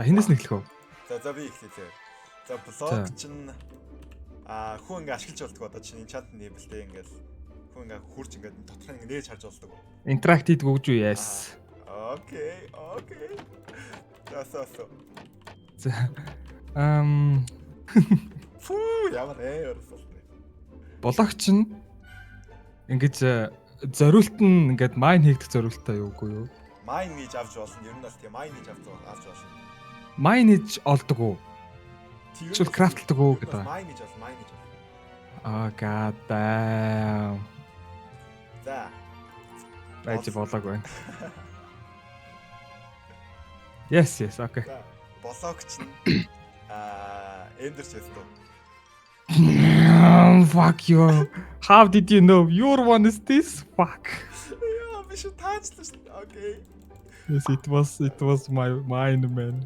Хинээс нь эхлэх үү? За би эхлэе. За За. блок чинь хүн ингээ ашиглаж болдог одоо чинь чат нэмэлтэй ингээл хүн ингээ хурж ингээ дотор ингээ нээж харж болдог. Интеракт хийдэг үгж үү? Yes. Окей. За. За. Фүү ямар орсон. Блогч нь ингэж зориулт нь ингээд майн хийгдэх зориултаа юу үгүй юу? Майн хийж авч болно. Ер нь бол тийм майн хийж авч болно. Майн хийж олдог уу? Эсвэл крафталдаг уу гэдэг. Майн хийж авах. God damn. За. Байж болоогүй. Yes, okay. За. Блок чинь эндер чест. Fuck you. How did you know your one is this? Fuck. Яа, би шүү таачлаа шүү. Окей. Yes, it was mine, man.